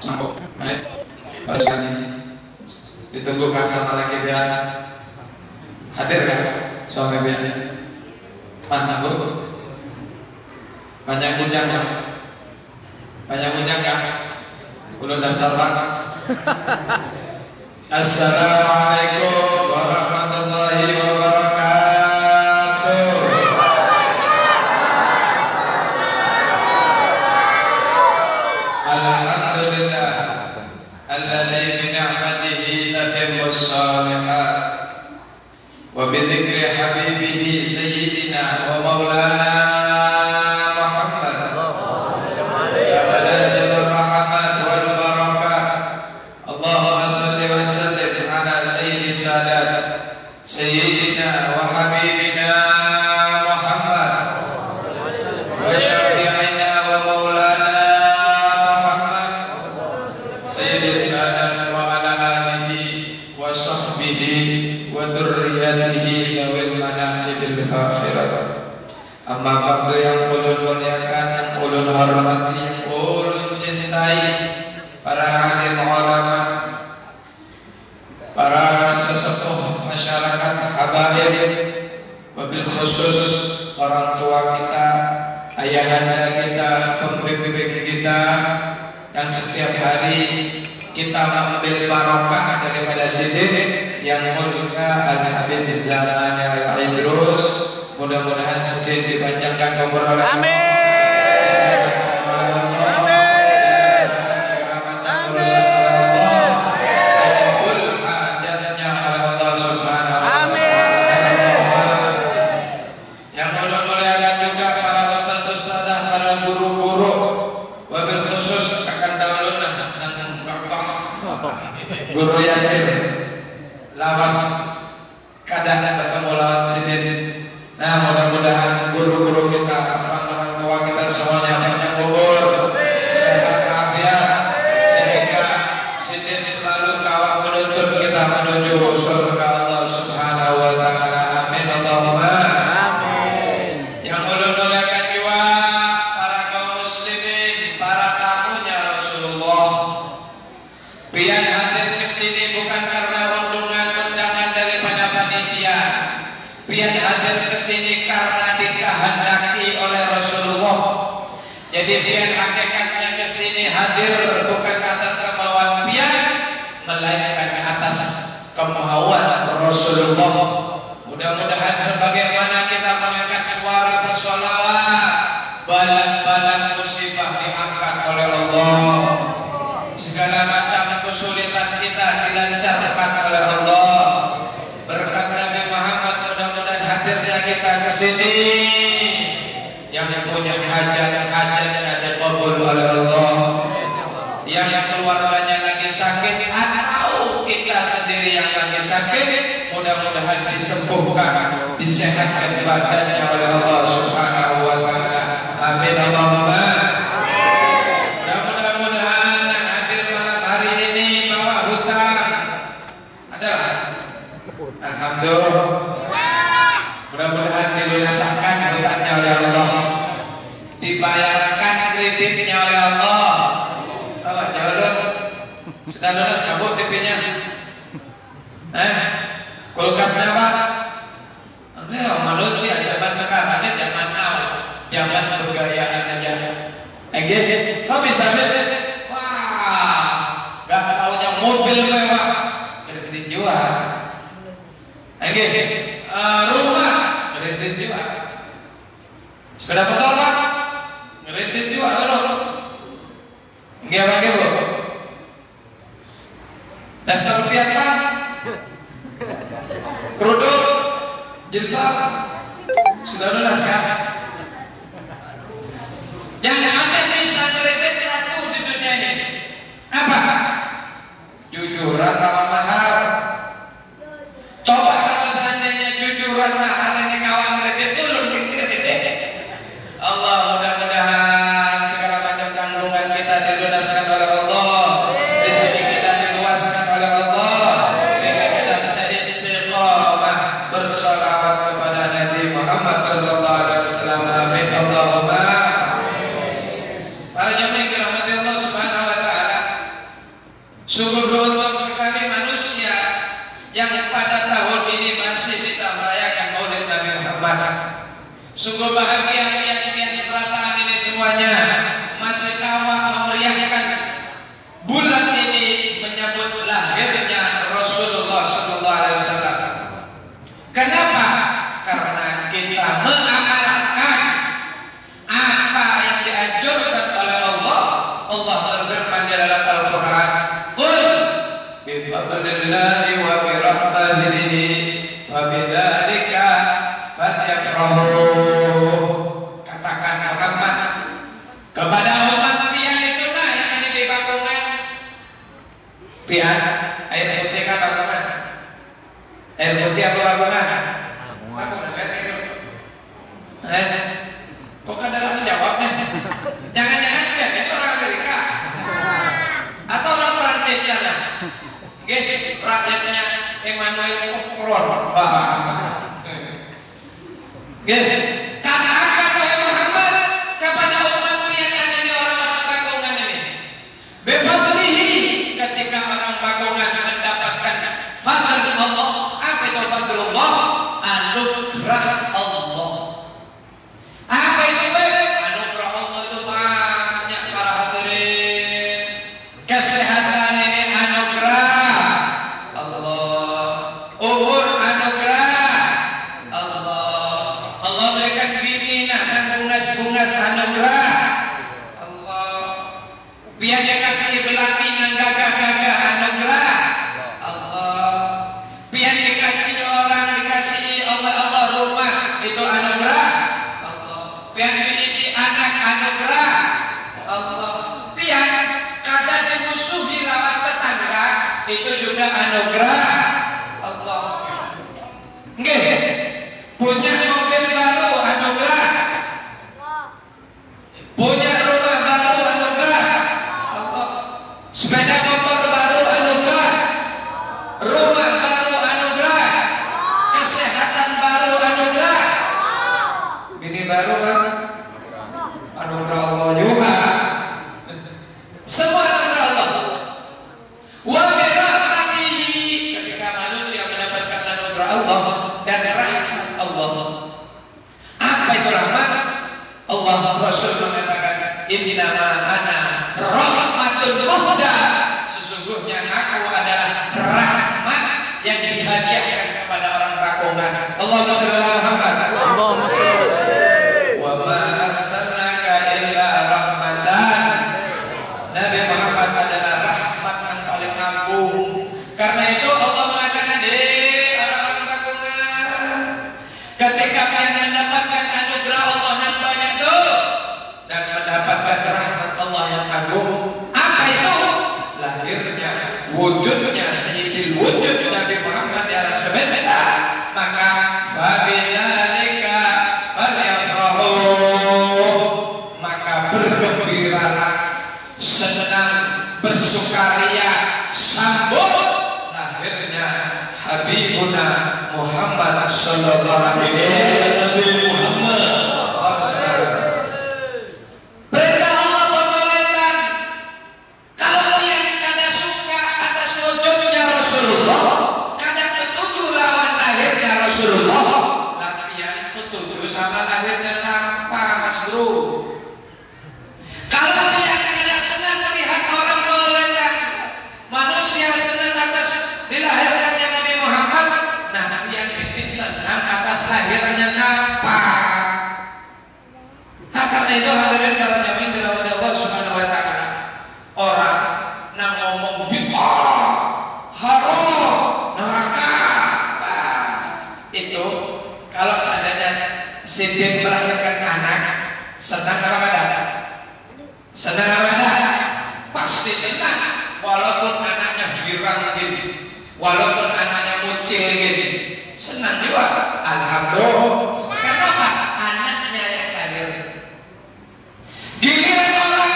Sambung. Baik. Sekali. Ditunggu kan sama laki biar hadir kan suami biar. Mana bu? Banyak bujang lah. Banyak bujang kan? Udah daftar pak. Assalamualaikum warahmatullahi wabarakatuh. Alhamdulillah alladzi bi ni'matihi tatimmus shalihat wa bi dzikri habibihi sayyidina wa maulana Muhammad abadazil rahmat wal barakah. Allahumma salli wa sallim ala sayyidi sadat sayyidina wa habibina Muhammad wa syafi'ina wa maulana wa ala alihi wa sahbihi wa dzurriyyatihi lawil manaqibul akhirat. Amma ba'du, yang ulun muliakan, yang ulun hormati, yang ulun cintai, para alim ulama, para sesepuh masyarakat habaib, wabil khusus orang tua kita, ayahanda kita, pembimbing kita, yang setiap hari kita mengambil barokah daripada sidin yang mulia Al-Habib Zaman Al-Idrus. Mudah-mudahan sidin dipanjangkan umur oleh Allah. Amin. Segala macam urusan oleh Allah. Dikabul hajatnya oleh Allah Subhanahu wa Ta'ala. Yang mulia-muliakan juga para ustaz ustazah, para guru-guru, wabil khusus akan daulun Guru Yasir lawas kadang bertemu lawan sidin. Nah, mudah-mudahan guru-guru kita, orang-orang tua kita semuanya banyak umur, sehat afiat, sehingga sidin selalu kawal menuntun kita menuju surga Allah Subhanahu wa Ta'ala. Amin Allahumma amin. Yang mudah-mudahan jiwa para kaum muslimin, para tamunya Rasulullah, pian hadir ke sini bukan karena undangan daripada panitia. Pian hadir ke sini karena dikehendaki oleh Rasulullah. Jadi pian hakikatnya ke sini hadir bukan atas kemauan pian, melainkan atas kemauan Rasulullah. Mudah-mudahan sebagaimana kita mengangkat suara bersolawat, balang-balang musibah diangkat oleh Allah. Segala macam kesulitan kita dilancarkan oleh Allah. Berkat Nabi Muhammad, mudah-mudahan hadirnya kita ke sini. Yang punya hajat-hajatnya dikabul oleh Allah. Yang keluarganya lagi sakit atau kita sendiri yang lagi sakit, mudah-mudahan disembuhkan, disehatkan badannya oleh Allah Subhanahu wa Ta'ala. Amin Allahumma. Alhamdulillah. Mudah-mudahan dilunaskan hutangnya oleh Allah, dibayarkan kreditnya oleh Allah. Tahu jawab sudah lunas kabut TV-nya. Kulkasnya apa? Ini manusia zaman sekarang, ini zaman now, zaman bergayaan aja. Kau bisa lihat? Wah, gak taunya mobil mewah, kredit jual. Rumah kredit juga, sepeda motor pak kredit juga, nggak pakai bu, daster rupiah pak, kerudung, jilbab, sudah lunas kan? Yang ada bisa kredit satu di dunia ini, apa? Jujuran lawan mahal. Coba kalau seandainya jujuran mahal ini kawan kredit dulu. Allah, mudah-mudahan segala macam tanggungan kita dilunaskan oleh Allah, rezeki kita diluaskan oleh Allah, sehingga kita bisa istiqamah bersolawat kepada Nabi Muhammad sallallahu alaihi wasallam. Sungguh beruntung sekali manusia yang pada tahun ini masih bisa merayakan Maulid Nabi Muhammad. Sungguh bahagia pian-pian seberataan ini semuanya masih kawal memeriahkan bulan ini menyambut lahirnya Rasulullah sallallahu alaihi wasallam. Kenapa? Karena kita mengamalkan apa yang dianjurkan oleh Allah. Allah berfirman di dalam Al-Qur'an, "Qul bi fadlillahi wa bi rahmatihi fabidzalika falyafrahu." Katakan Muhammad kepada umat pian itu nah yang ada di Bakungan. Pian, air putih kan Bakungan? Air putih apa Bakungan? Bakungan kan itu. Kok adalah menjawabnya? Jangan-jangan pian itu orang Amerika atau orang Prancis sana? Rakyatnya Emmanuel Macron. Katakan wahai Muhammad kepada umat pian yang ada di orang masa Bakungan ini, bifadlihi, ketika orang Bakungan mendapatkan fadl Allah. Apa itu fadlullah? Anugerah Allah. Apa itu anugerah Allah? Itu banyak para hadirin. Kesehatan ini anugerah Allah, umur anugerah Allah, Allah berikan bini dan bungas-bungas anugerah Allah, biar dia kasih belati dan gagah-gagah anugerah Allah, biar dikasih orang, dikasih Allah rumah itu anugerah Allah, biar diisi anak anugerah Allah, biar kadang dimusuhi lawan tetangga itu juga anugerah Allah. Nggih, punya mobil baru anugerah, punya rumah baru anugerah Allah, sepeda motor baru anugerah, rumah baru anugerah, kesehatan baru anugerah, ini baru kan anugerah Allah juga. Semua anugerah Allah. Wa bi rahmatihi, ketika manusia mendapatkan anugerah Allah dan rahmat Allah. Apa itu rahmat? Allah Rasul mengatakan, "Innama ana rahmatul muhda." Sesungguhnya aku adalah rahmat yang dihadiahkan kepada orang Bakungan. Allahumma shalli ala Muhammad. Allahumma shalli. Wa ma arsalnaka illa rahmatan. Nabi Muhammad adalah rahmat yang paling agung. Karena itu Allah mengatakan, orang-orang Bakungan, ketika kalian mendapatkan anugerah Allah yang banyak itu dan mendapatkan rahmat Allah yang agung, apa itu? Lahirnya, wujudnya, sayyidil wujud Nabi Muhammad di alam semesta. Maka fabidzalika falyafrahu, maka bergembiralah, senang, bersukaria, sambut lahirnya Habibuna Muhammad sallallahu alaihi wasallam. Perintah Allah memerintahkan, kalau yang kada suka atas wujudnya Rasulullah, kada ketujuh lawan lahirnya Rasulullah, lapian ketujuh sama lahirnya siapa, Mas Bro? Kalau yang kada senang melihat orang melahirkan, manusia senang atas dilahirkannya Nabi Muhammad, nah yang bikin senang atas lahirannya siapa? Nah, karena itu hadirin para jamaah dirahmati Allah Subhanahu wa taala, orang nang ngomong bid'ah, haram, neraka, itu kalau seandainya sidin melahirkan anak, senang apa kada? Senang apa kada? Pasti senang, walaupun anaknya girang gini, walaupun anaknya mucil gini, senang juga. Alhamdulillah. Kenapa? Anaknya yang lahir. Giliran orang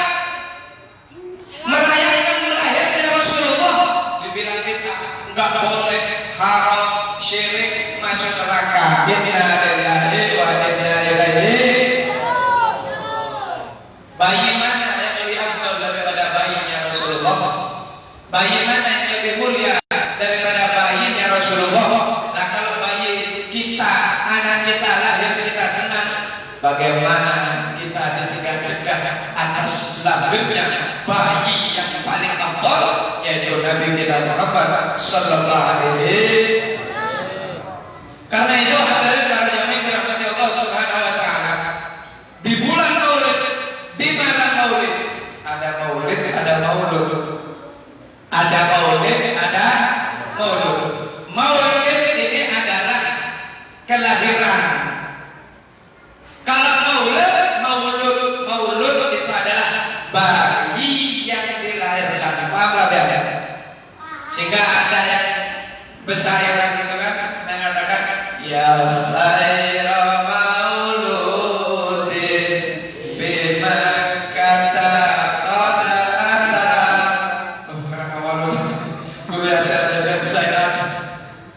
merayakan lahirnya Rasulullah dibilang bid'ah, enggak boleh, haram, syirik, masuk neraka. Inna lillahi wa inna ilaihi. Bayi mana yang lebih afdal daripada bayinya Rasulullah? Bayi mana lahirnya bayi yang paling afdal, yaitu Nabi kita Muhammad sallallahu alaihi wasallam. Karena itu hadirin para jamaah yang dirahmati Allah Subhanahu wa taala, di bulan Maulid, di malam Maulid, ada Maulid, ada Maulud. Ada Maulid, ada Maulud. Maulid ini adalah kelahiran. Kalau Maulud itu adalah bayi yang dilahirkan. Paham ya? Sehingga ada yang bersayang gitu kan, mengatakan ya khaira mauludin bima kata qadata. Karena maulud biasa saja bersayang.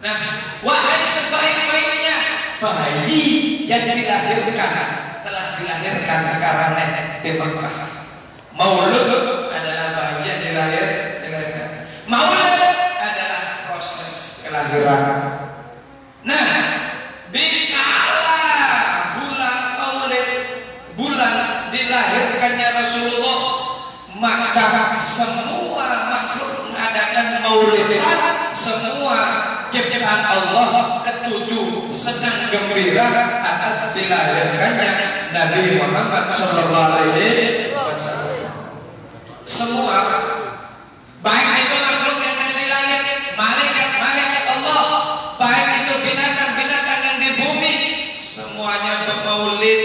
Nah, wahai sebaik-baiknya bayi yang dilahirkan, telah dilahirkan sekarang di Mekah. Maulud adalah bayi yang dilahirkan. Maulud adalah proses kelahiran. Nah, dikala bulan Maulid, bulan dilahirkannya Rasulullah, maka semua makhluk mengadakan maulidan, semua ciptaan Allah ketujuh senang gembira atas dilahirkannya Nabi Muhammad sallallahu alaihi wasallam. Semua, baik itu makhluk yang ada di langit, malaikat Allah, baik itu binatang-binatang yang di bumi, semuanya bermaulid,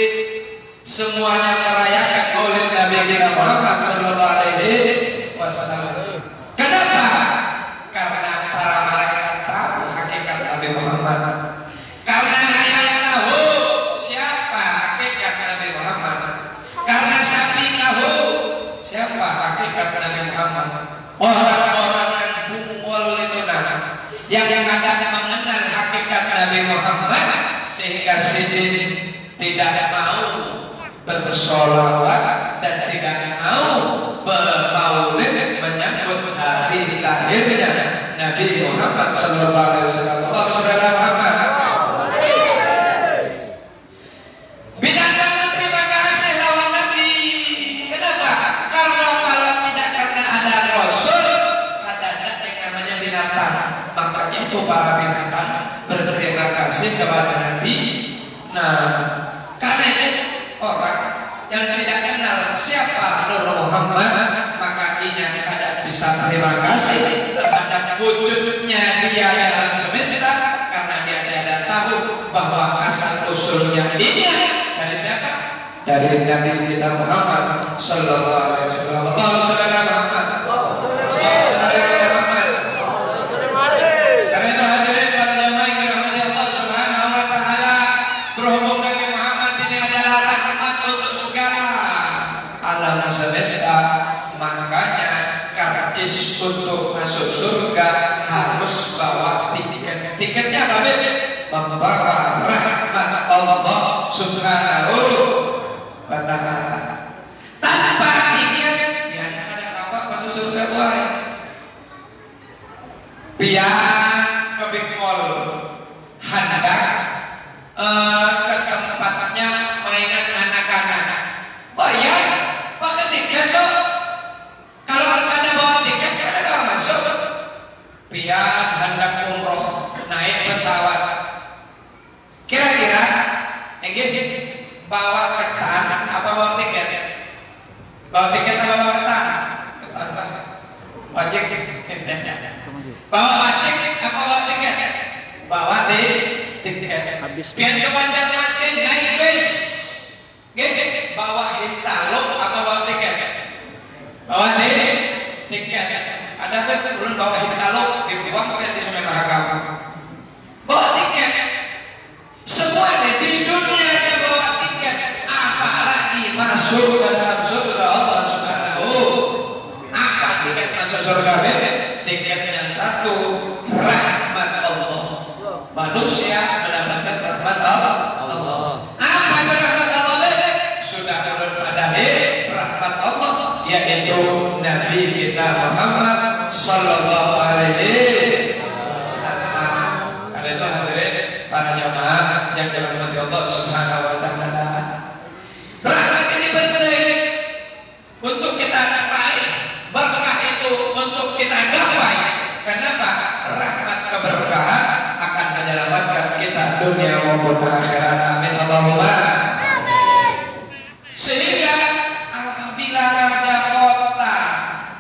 semuanya merayakan maulid Nabi kita Muhammad sallallahu alaihi wasallam. Kenapa? Karena para malaikat tahu hakikat Nabi Muhammad. Karena yang tahu siapa hakikat Nabi Muhammad. Karena sapi tahu siapa hakikat Nabi Muhammad. Orang-orang yang bungul itu yang ada mengenal hakikat Nabi Muhammad, sehingga Siti tidak mau bersolawat dan tidak mau bermaulid menyambut hari lahirnya Nabi Muhammad sallallahu alaihi wasallam. Allahumma shalli ala Muhammad. Binatang terima kasih lawan Nabi. Kenapa? Karena kalau tidak karena ada Rasul, ada yang namanya binatang. Makanya itu para binatang berterima kasih kepada Nabi. Nah, karena itu orang yang tidak kenal siapa Nur Muhammad, maka ia tidak bisa terima kasih terhadap wujudnya dia dalam semesta, karena dia tidak tahu bahwa asal usulnya ini dari siapa? Dari Nabi kita Muhammad sallallahu alaihi wasallam. Allahumma shalli ala Muhammad. Karena itu hadirin para jamaah yang dirahmati Allah Subhanahu wa taala, berhubung Nabi Muhammad ini adalah rahmat untuk segala alam semesta, makanya karcis untuk masuk surga harus bawa tiket. Tiketnya apa? Membawa rahmat Allah Subhanahu wa taala. Tanpa tiket, ya ada apa masuk surga boy? Biar ke Big Mall, hendak ke tempatnya mainan anak-anak, bayar pakai tiket tuh. Kalau anda bawa tiket, anda nggak masuk. Biar hendak umroh, naik pesawat, kira-kira bawa ketan apa bawa tiket? Bawa tiket apa bawa ketan? Ketan wajib. Bawa wajib apa bawa tiket? Bawa tiket. Biar ke Banjarmasin naik bis, bawa hintalo apa bawa tiket? Bawa tiket. Ada belum bawa hintalo, dibuang di Sungai Mahakam. Bawa tiket. Semua di dunia aja bawa tiket, apalagi masuk ke dalam surga Allah Subhanahu. Apa tiket masuk surga? Tiketnya satu, rahmat Allah. Manusia mendapatkan rahmat Allah. Apa itu rahmat Allah? Sudah memadai rahmat Allah, yaitu Nabi kita Muhammad sallallahu alaihi wasallam. Karena itu hadirin para jamaah yang dirahmati Allah Subhanahu wa taala. Rahmat ini penting untuk maupun akhirat. Amin Allahumma. Sehingga apabila ada kota,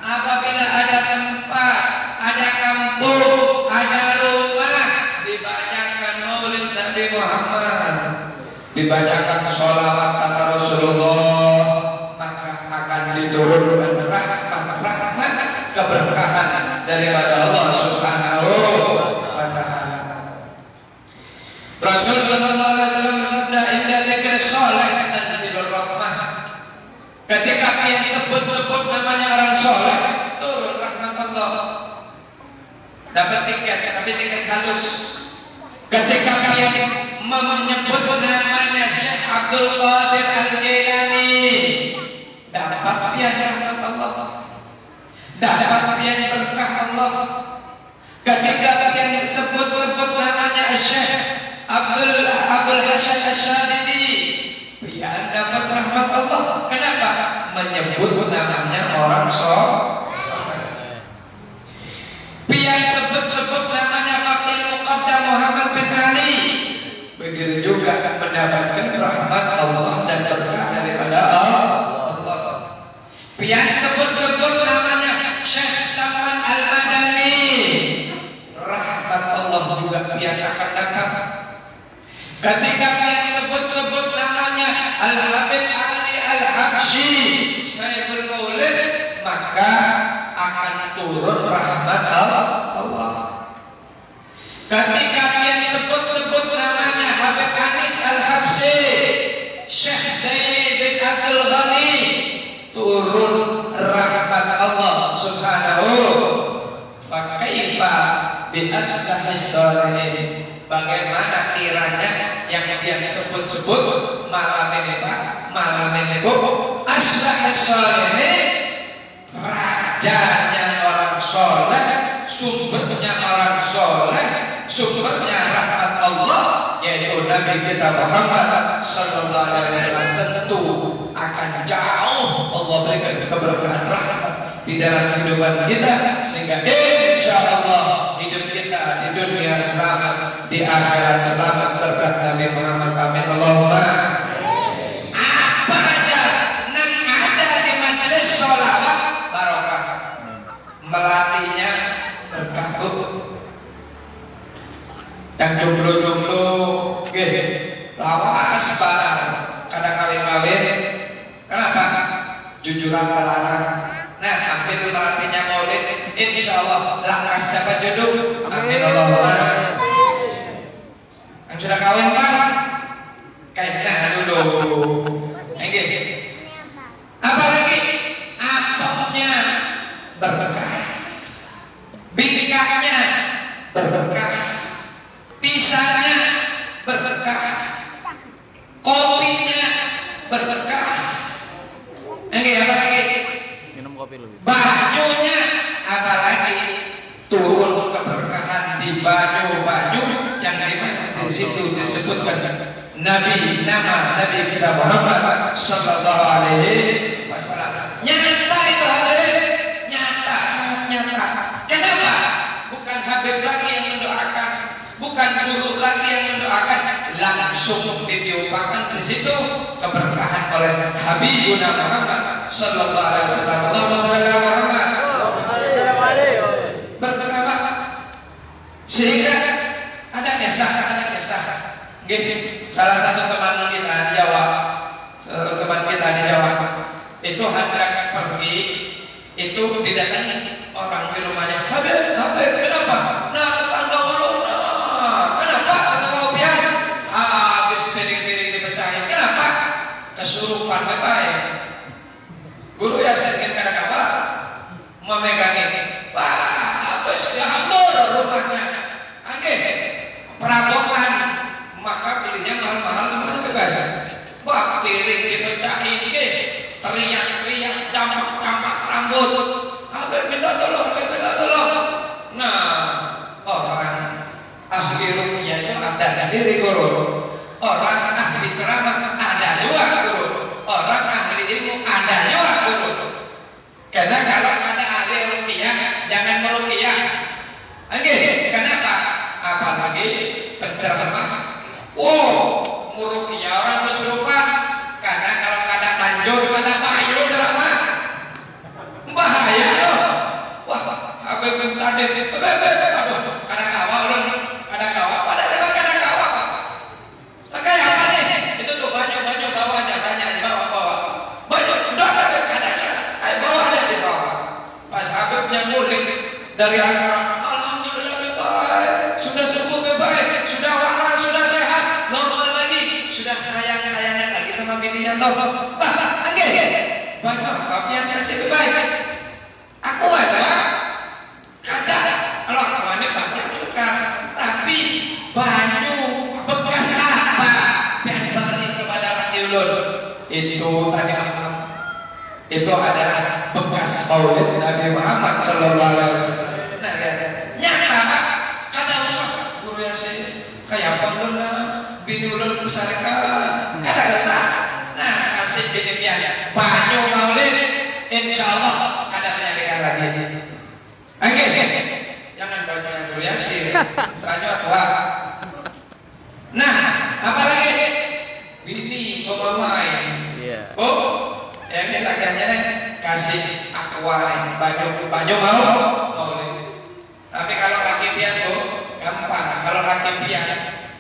apabila ada tempat, ada kampung, ada rumah, dibacakan maulid Nabi Muhammad, dibacakan sholawat serta Rasulullah, maka akan diturunkan rahmat keberkahan daripada Allah Subhanahu wa Ta'ala. Rasul sallallahu alaihi wasallam bersabda, "Inna dzikra sholih tanzilur rahmah." Ketika pian sebut-sebut namanya orang soleh, turun rahmat Allah. Dapat tiket, tapi tiket halus. Ketika pian menyebut namanya Syekh Abdul Qadir Al-Jilani, dapat pian rahmat Allah, dapat pian berkah Allah. Ketika pian sebut-sebut namanya Syekh Abdul Hasan Asyadidi, pian dapat rahmat Allah. Kenapa? Menyebut namanya orang soleh. Pian sebut-sebut namanya Faqih Muqaddam Muhammad bin Ali, begitu juga mendapatkan rahmat Allah dan berkah daripada Allah. Pian sebut-sebut namanya Syekh Saman Al-Madani, rahmat Allah juga pian akan dapat. Ketika pian sebut-sebut namanya Al-Habib Ali Al-Habsyi Sayyidul Maulid, maka akan turun rahmat Allah. Ketika pian sebut-sebut namanya Habib Anis Al-Habsyi Syekh Zaini bin Abdul Ghani, turun rahmat Allah Subhanahu. Fa kaifa bi aslahis shalihin, bagaimana kiranya yang dia sebut-sebut malam ini Pak, malam ini Bu, aslahis shalihin, rajanya orang soleh, sumbernya orang soleh, sumbernya rahmat Allah, yaitu Nabi kita Muhammad sallallahu alaihi wasallam. Tentu akan jauh Allah berikan keberkahan rahmat di dalam kehidupan kita, sehingga insyaallah hidup kita di dunia selamat, di akhirat selamat berkat Nabi Muhammad. Amin Allahumma. Apa aja yang ada di majelis sholawat barokah, melatihnya berkah. Yang jomblo-jomblo nggih lawas barang kada kawin-kawin. Kenapa? Jujuran melarang. Nah, ambil melatihnya maulid, insyaallah lakas dapat jodoh. Amin Allahumma. Yang sudah kawin Pak, kayaknya dulu. Nggih. Apalagi apanya berkah, bingkanya berkah, pisangnya berkah, kopinya berkah. Apalagi minum kopi lebih. bajunya, apalagi turun keberkahan di baju-baju yang dimana di situ disebutkan Nabi, nama Nabi kita Muhammad sallallahu alaihi wasallam. Nyata itu hadirin, nyata, sangat nyata. Kenapa? Bukan Habib lagi yang mendoakan, bukan guru lagi yang mendoakan, langsung ditiupkan di situ keberkahan oleh Habibuna Muhammad sallallahu alaihi wasallam. Allahumma shalli ala Muhammad. Berkah Pak. Sehingga ada kisah. Salah satu teman kita di Jawa, itu hendak pergi, itu didatangi orang di rumahnya. Habib, kenapa? Nah, tetangga ulun. Kenapa? Tetangga pian. Habis piring-piring dipecahin. Kenapa? Kesurupan baik. Guru ya sedikit kada kabar memegangi. Wah, habis diambur rumahnya. Perabotan, maka pilihnya mahal-mahal semuanya bebas. Wah, piring dipecahin, teriak-teriak, campak-campak rambut. Habib minta aduh, kada kawa ulun, kada kawa, pada lewat kada kawa. Pakai apa nih? Itu tuh banyak bawa aja, bawa. Banyak, udah kada, ayo bawa aja di bawah. Pas Habibnya mulik dari acara, alhamdulillah baik, sudah sembuh baik, sudah waras, sudah sehat, normal lagi, sudah sayang-sayangnya lagi sama bininya toh. Banyak papian kasih baik. Aku aja kada, kalau aku ini banyak juga, tapi banyak bekas apa yang balik kepada hati ulun. Itu tadi Ahmad. Itu adalah bekas maulid Nabi Muhammad Sallallahu Alaihi Wasallam. Nah, nyata kada usah guru ya sih kayak apa ulun bini ulun bersarikan kada usah. Nah, kasih bini pian banyak maulid, insyaallah kada menyarikan lagi. Oke, jangan banyak yang guru ya sih, banyak tua. Nah, apalagi bini pemain. Oh, yang ini lagi-lagi nih kasih aqua nih, baju mau nih. Tapi kalau laki pian tuh gampang. Kalau laki pian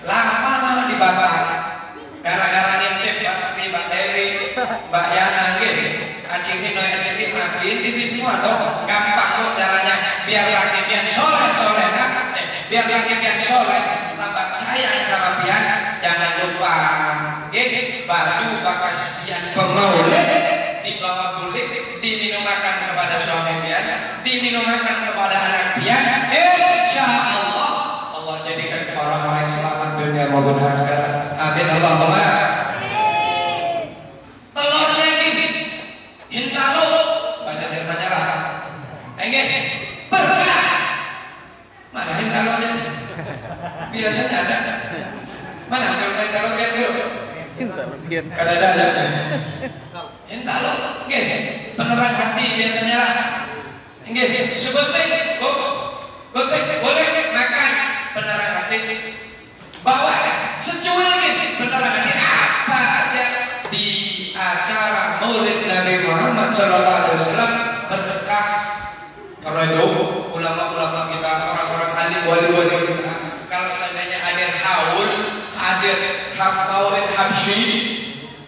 lama dibakar. Gara-gara nitip Mbak Sri, Mbak Dewi, Mbak Yana gitu. Acing makin TV semua tuh gampang tuh caranya biar laki pian soleh kan? Biar laki pian soleh tambah sayang sama pian. Jangan lupa baju bekas pian pemaulid dibawa bulik, diminumkan kepada suami pian, diminumkan kepada anak pian. Insyaallah Allah jadikan orang-orang selamat dunia maupun akhirat. Amin Allahumma. Telurnya gini, hintalo bahasa Jermannya lah. Enggak berkah. Mana hintalonya? Biasanya ada. Mana hintalo dulu? Kada ada. Hintalo, nggih, penerang hati biasanya lah. Nggih, sebut baik, boleh makan penerang hati. Bawa secuil gitu penerang hati apa aja di acara Maulid Nabi Muhammad Sallallahu Alaihi Wasallam berkah. Karena itu ulama-ulama kita, orang-orang alim, wali-wali kita, kalau seandainya hadir Maulid Habsyi,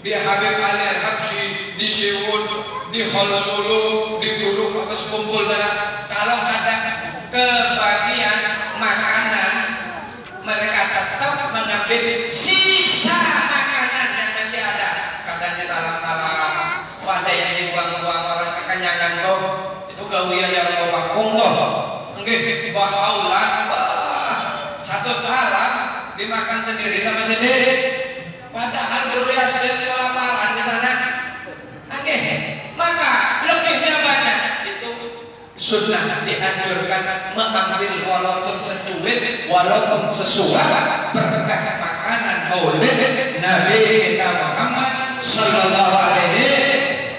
di Habib Ali Al-Habsyi, di Siwud, di Hol Solo, di Turuk, apa sekumpul mana. Kalau ada kebagian makanan, mereka tetap mengambil sisa makanan yang masih ada. Kadang di talang-talang, ada yang dibuang-buang orang kekenyangan toh. Itu gawian yang mau bakung toh. Nggih, bahaulan, satu talang dimakan sendiri sama sendiri. Padahal berlias dan kelaparan di sana. Oke, maka lebihnya banyak. Itu sunnah dianjurkan mengambil walaupun secuil, walaupun sesuap berkah makanan maulid Nabi kita Muhammad Sallallahu Alaihi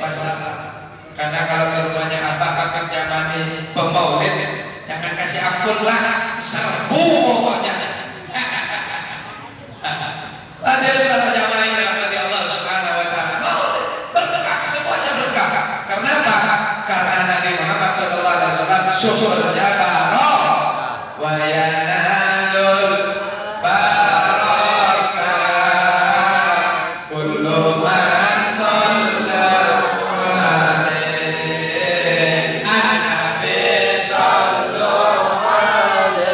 Wasallam. Karena kalau berduanya Abah Habib Jamani pemaulid, jangan kasih ampun lah, serbu pokoknya. Hadirin para jamaah yang dirahmati Allah Subhanahu wa taala. Berkah, semuanya berkah. Karena apa? Karena Nabi Muhammad sallallahu alaihi wasallam sumbernya barokah wa yanalul barakah kullu man sallallahu alaihi an nabi sallallahu alaihi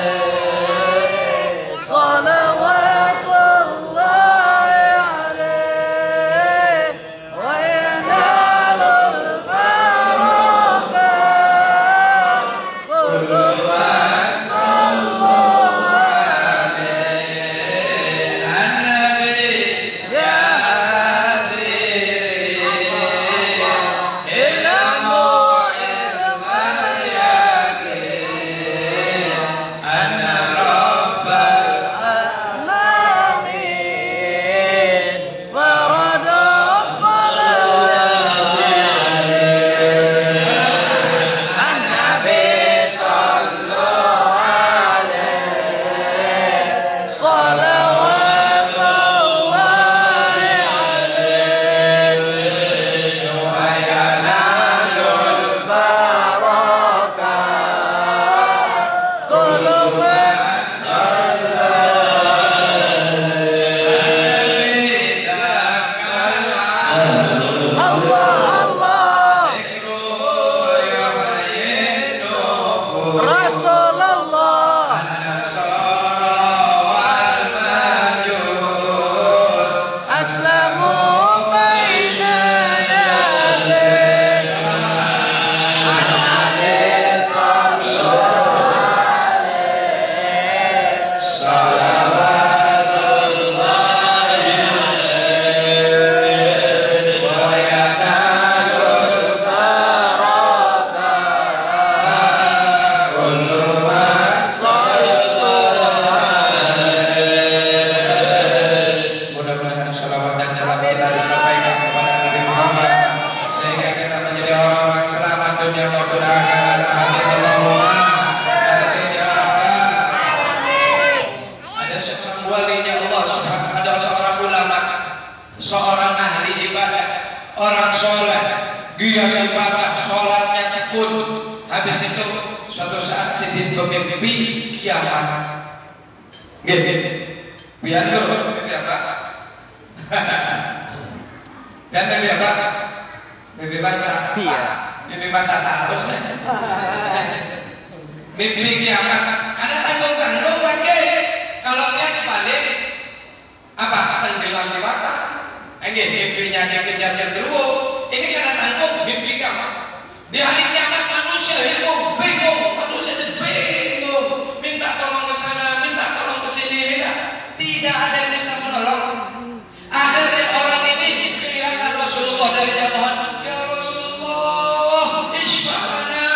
kun. Habis itu suatu saat Sidin bermimpi kiamat. Nggih. Biar mimpi apa? Dan mimpi apa? Mimpi bahasa. Mimpi bahasa halus. Mimpi kiamat. Karena tanggung-tanggung lagi. Kalau lihat balik apa? Tenggelam di mata. Nggih, mimpinya dikejar genderuwo. Ini karena tanggung mimpi kiamat. Di hari kiamat manusia itu bingung, manusia itu bingung, minta tolong ke sana, minta tolong ke sini, tidak ada yang bisa menolong. Akhirnya orang ini kelihatan Rasulullah dari jauhan, ya Rasulullah, isfa'ana,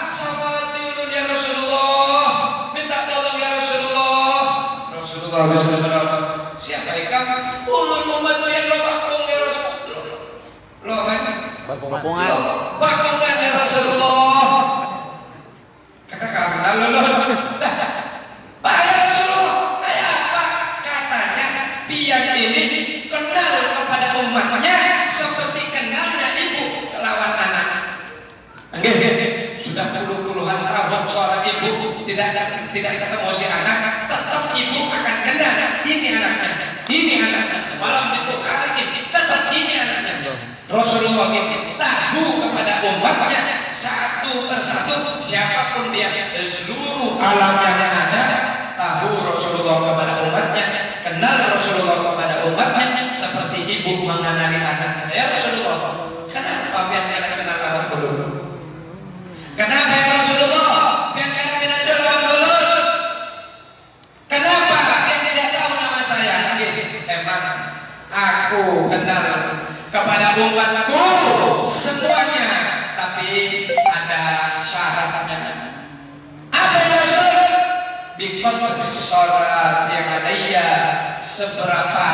sawatirun ya Rasulullah, minta tolong ya Rasulullah. Rasulullah berkata, siapa ikan? Ulun membantu yang lo bakung ya Rasulullah. Lo apa? Bakungan. Bakungan ya Rasulullah. Karena lo. Pak ya Rasulullah, kayak apa? Katanya biar ini kenal kepada umatnya seperti kenalnya ibu lawan anak. Enggak, sudah puluhan tahun seorang ibu tidak ketemu si anak, tetap ibu akan kenal ini anaknya, ini anaknya. Malam itu kali ini tetap ini anaknya. Rasulullah ini tahu kepada umatnya satu persatu siapapun dia dari seluruh alam yang ada, tahu Rasulullah kepada umatnya, kenal Rasulullah kepada umatnya seperti ibu mengenali anaknya. Ya Rasulullah, kenapa biar kita kenal awak dulu? Kenapa ya Rasulullah? Biar kita kenal dulu. Kenapa dia tidak tahu nama saya? Emang aku kenal kepada umatku semuanya, tapi ada syaratnya. Apa yang Rasul? Biqadri shalat yang alaiya, seberapa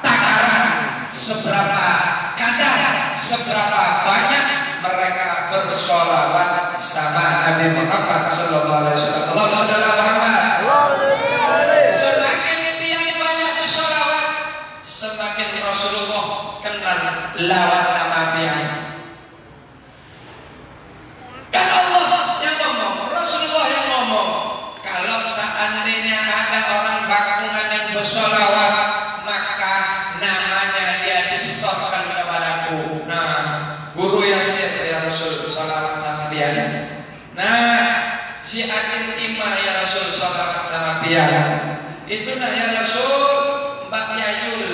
takaran, seberapa kadar, seberapa banyak mereka bersolawat sama Nabi Muhammad sallallahu alaihi wasallam. Allahumma shalli ala Muhammad. Semakin dia banyak bersolawat, semakin Rasulullah kenal lawan nama dia. Kan Allah yang ngomong, Rasulullah yang ngomong. Kalau seandainya ada orang bakungan yang bersolawat, maka namanya dia disetorkan kepadaku. Nah, guru Yasir ya Rasul solawat sama dia. Nah, si Acil Imah ya Rasul solawat sama dia. Itu nah ya Rasul Mbak Yayul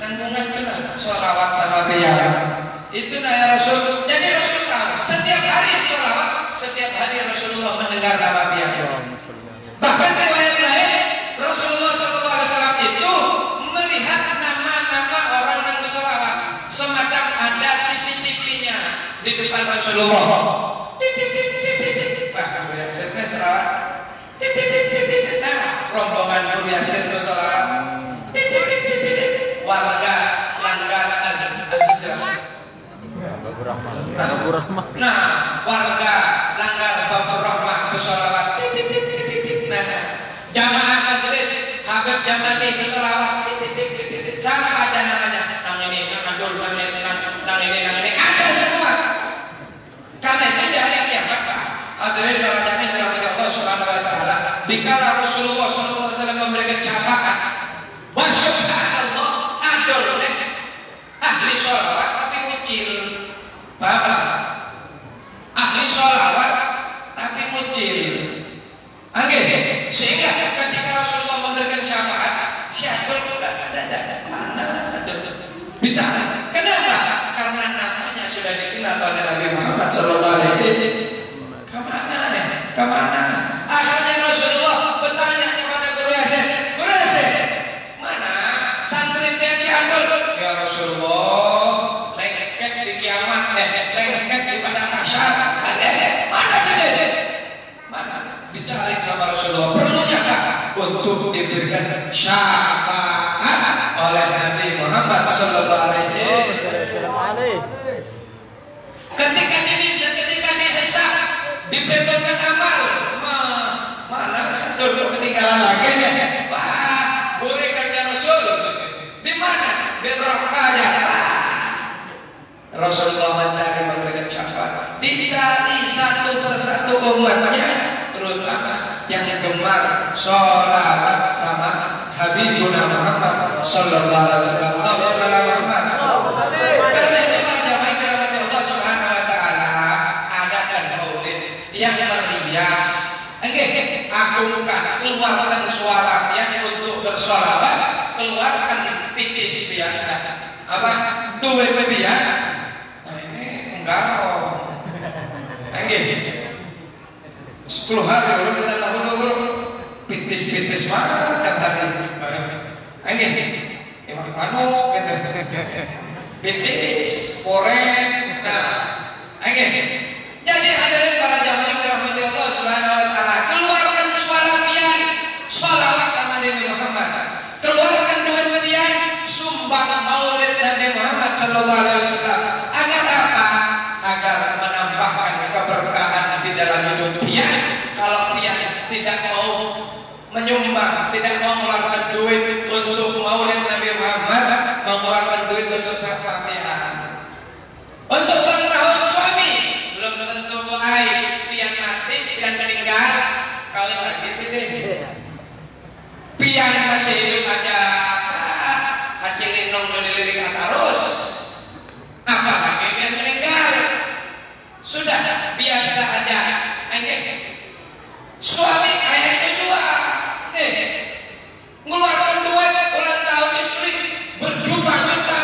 nanggungan itu nah solawat sama dia. Itu nah ya Rasul. Jadi Rasul tahu setiap hari solawat, setiap hari Rasulullah mendengar nama dia. Bahkan riwayat lain Rasulullah SAW itu melihat nama-nama orang yang bersolawat, semacam ada CCTV-nya di depan Rasulullah. Wah, Guru Yasir ini selawat. Nah, rombongan Guru Yasir bersolawat. Warga langgar al-hijrah. Nah, warga langgar Babur Rahmah bersolawat. Nah, jamaah majelis Habib Jamani bersolawat. Siapa aja namanya? Nang ini, nang Abdul, nang ini, ada semua. Karena itu di hari kiamat, Pak. Hadirin para jamaah dirahmati Allah Subhanahu wa taala. Dikala Rasulullah SAW memberikan syafaat, wa subhanallah, adol ahli sholawat tapi mucil. Paham? Ahli sholawat tapi mucil. Oke, sehingga ketika Rasulullah memberikan syafaat, siapa juga ada mana bicara. Kenapa? Karena namanya sudah dikenal oleh Nabi Muhammad Sallallahu Alaihi Wasallam. Kemana nih? Kemana? Akhirnya Rasulullah bertanya kepada Guru Yasir, Guru Yasir, mana santri dia Cianjur? Ya Rasulullah, lengket di kiamat, lengket di padang mahsyar. Mana sih? Mana? Dicari sama Rasulullah. Perlunya apa? Untuk diberikan syafaat oleh Nabi Muhammad Sallallahu Alaihi Wasallam. Ketika dihisab, diperhitungkan amal, mana satu ketinggalan lagi nih? Wah, berikan ya Rasul. Di mana? Di Rakkah. Rasulullah mencari memberikan syafaat. dicari satu persatu umatnya, terutama yang gemar sholawat sama Habibuna Muhammad Sallallahu Alaihi Wasallam. Muhammad. Karena itu para jamaah dirahmati Allah Subhanahu Wa Taala, adakan maulid yang meriah. Agungkan, keluarkan suara yang untuk bersolawat, keluarkan tipis biar apa? Duit biar. Nah ini enggak loh. 10 hari orang kita tahu dulu pitis-pitis mana kan tadi. Emang anu gitu. Pitis, korek. Nah, jadi hadirin para jamaah yang dirahmati Allah Subhanahu Wa Taala, keluarkan suara pian, sholawat sama Nabi Muhammad. Keluarkan duit pian, sumbang maulid Nabi Muhammad Sallallahu Alaihi Wasallam. Agar apa? Agar menambahkan keberkahan di dalam hidup pian. Kalau pian tidak mau menyumbang, tidak mau mengeluarkan duit untuk maulid Nabi Muhammad, mengeluarkan duit untuk siapa pian? Untuk ulang tahun suami, belum tentu buai, pian mati, pian meninggal, kawin lagi sini. Pian masih hidup aja, haji linong dilirik terus. Apalagi pian meninggal, sudah biasa aja. Suami kayaknya juga, ngeluarkan duit ulang tahun istri berjuta-juta,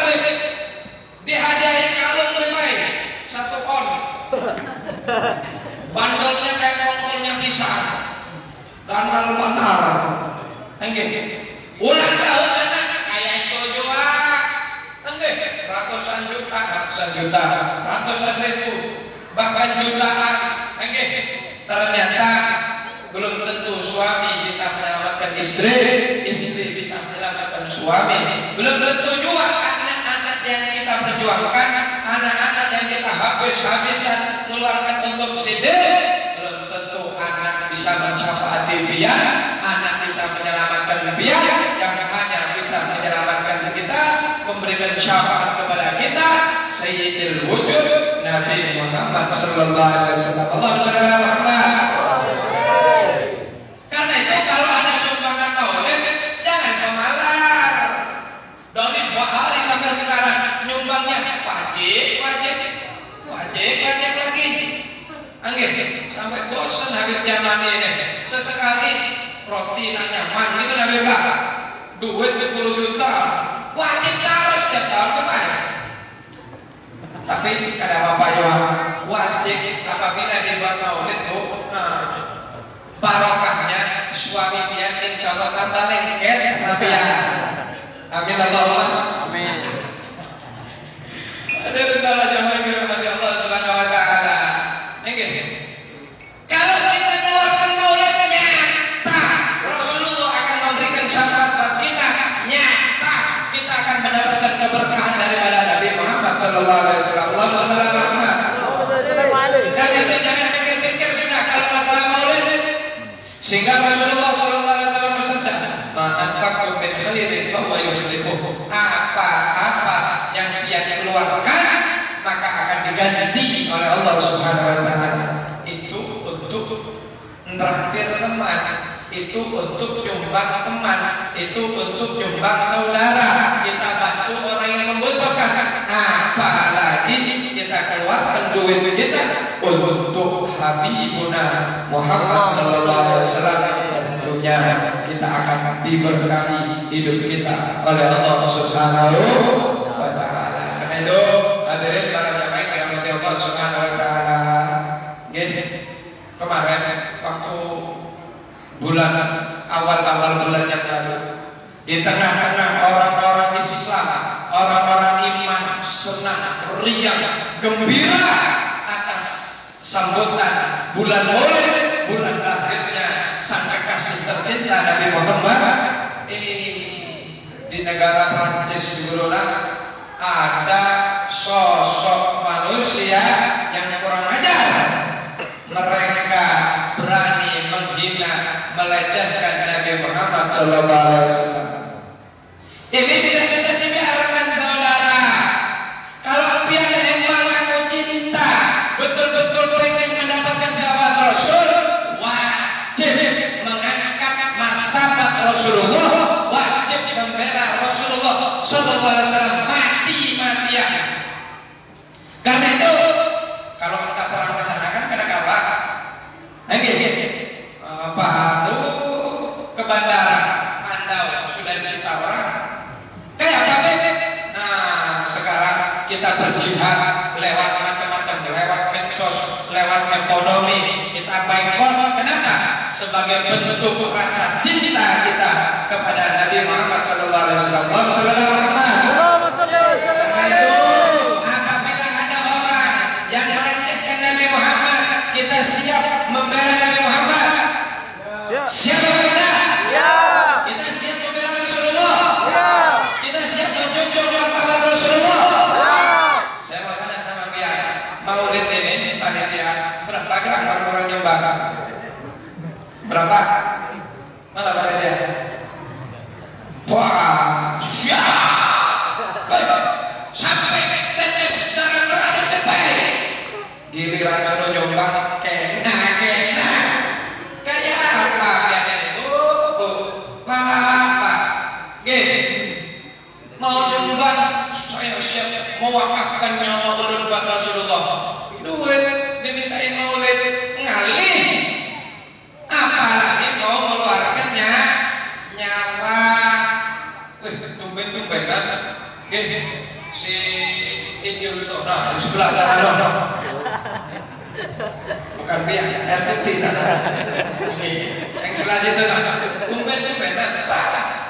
dihadiahin kalung baik 1 on, bandelnya kayak kongkolnya pisang, karena benar, ulang tahun anak kayak itu juga, ratusan juta, ratusan ribu, bahkan jutaan, ternyata belum tentu suami bisa menyelamatkan istri, istri bisa menyelamatkan suami. Belum tentu juga anak-anak yang kita perjuangkan, anak-anak yang kita habis-habisan mengeluarkan untuk sidik, belum tentu anak bisa mencapai biar, anak bisa menyelamatkan biar, yang hanya bisa menyelamatkan kita, memberikan syafaat kepada kita, Sayyidil Wujud Nabi Muhammad Sallallahu Alaihi Wasallam. Allahumma shalli ala Muhammad. Karena itu kalau ada sumbangan maulid, jangan pemalar. Dari 2 hari sampai sekarang nyumbangnya wajib lagi. Sampai bosan Habib zaman ini. Sesekali roti nyaman itu Nabi Pak. Duit 10 juta, wajib taruh setiap tahun kemana? Tapi kada apa-apa ya, wajib apabila dibuat maulid tuh, nah barokahnya suami pian insyaallah tambah lengket sama pian. Amin Allahumma amin. Hadirin para jamaah yang dirahmati Allah Subhanahu Wa Taala. Kalau kita keluarkan maulid nyata, Rasulullah akan memberikan syafaat buat kita nyata. Kita akan mendapatkan keberkahan daripada Nabi Muhammad Sallallahu Alaihi Wasallam. Allahumma shalli ala Muhammad. Dan itu jangan pikir-pikir sudah kalau masalah maulid. Sehingga Rasulullah Sallallahu Alaihi Wasallam bersabda, "Ma'anfaqtum min khairin fahuwa yuslihuh." Apa-apa yang dia keluarkan maka akan diganti oleh Allah Subhanahu Wa Taala. Itu untuk nraktir teman, itu untuk nyumbang teman, itu untuk nyumbang saudara. Kita bantu orang yang membutuhkan. Apalagi kita keluarkan duit kita untuk Habibuna Muhammad Sallallahu Alaihi Wasallam. Tentunya kita akan diberkahi hidup kita oleh Allah Subhanahu Wa Taala. Karena itu hadirin para jamaah yang dirahmati Allah Subhanahu Wa Taala. Kemarin waktu bulan awal bulan yang lalu, di tengah-tengah orang-orang Islam, orang-orang iman, senang, riang, gembira atas sambutan bulan Maulid, bulan lahirnya sang kekasih tercinta Nabi Muhammad. Ini di negara Prancis di Guruna ada sosok manusia yang kurang ajar. Mereka berani menghina, melecehkan Nabi Muhammad Sallallahu Alaihi Wasallam. Ini tidak bisa dibiarkan saudara. Kalau pian emang aku cinta, betul-betul jihad lewat macam-macam, lewat medsos, lewat ekonomi, kita boikot. Kenapa? Sebagai bentuk rasa cinta kita kepada Nabi Muhammad sallallahu alaihi wasallam. Allahumma shalli wa sallim Karena itu, alaihi. apabila ada orang yang melecehkan Nabi Muhammad, kita siap membela Nabi Muhammad. Siap. Siap membela. Ya. Kita siap membela Rasulullah. Ya. Kita siap menjunjung martabat Rasulullah. Ya. Saya mau tanya sama Pian, Maulid ini panitia berapa gram orang nyumbang? Berapa? Mana panitia? Wah, siap. Sampai tetes darah terada terbaik. Giliran suruh nyumbang kena. Kayak apa Pian itu? Pak. Gini. Mau nyumbang, saya siap mewakafkan nyawa ulun buat Rasulullah. Duit dimintain maulid ngalih, apalagi mau mengeluarkannya nyawa. Tumben kan? Si Injil itu, nah di sebelah sana, bukan biar air putih sana. Yang sebelah situ, nah tumben kan?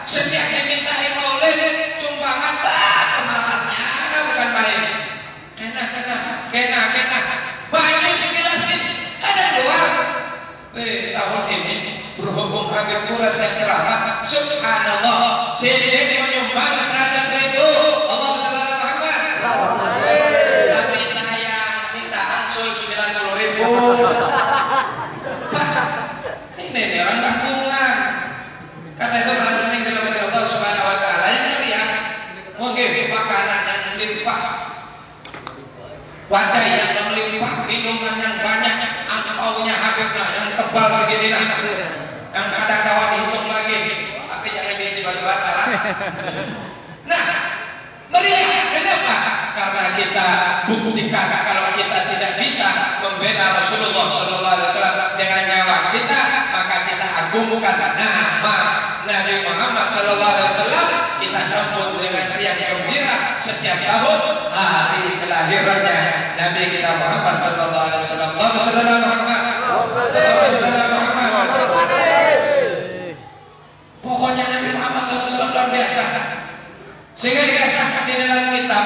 Setiap dimintain maulid sumbangan kemalannya bukan main. Kena banyak sekilasin ada dua. Tahun ini berhubung Habib Kuras yang ceramah, subhanallah, CD menyumbang 100.000. Allah sallallahu Muhammad. Tapi saya minta ansul 90.000. Ini orang kampungan. Karena itu para jemaah yang dirahmati Allah Subhanahu wa taala, yang melihat mungkin makanan yang melimpah, wadah yang melimpah, minuman yang banyak, angpaunya Habiblah yang tebal segini lah, yang ada kawan dihitung lagi, tapi jangan diisi batu-bata. Nah, melihat kenapa? Karena kita buktikan kalau kita tidak bisa membela Rasulullah SAW dengan nyawa kita, maka kita agungkan nama Nabi Muhammad SAW. Kita sambut dengan riang gembira setiap tahun hari kelahirannya Nabi kita Muhammad SAW. Pokoknya Nabi Muhammad SAW luar biasa. Sehingga dikasahkan di dalam kitab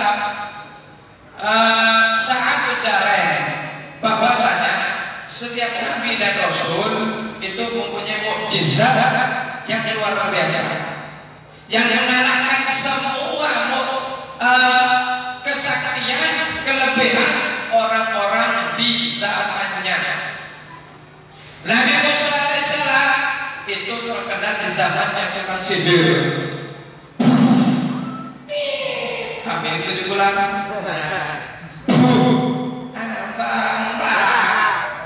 Sa'atud Darain bahwasanya setiap nabi dan rasul itu mempunyai mukjizat yang luar biasa, yang mengalahkan semua kesaktian, kelebihan orang-orang di zamannya. Nabi Musa alaihissalam itu terkenal di zamannya tukang sihir. Hamil 7 bulan.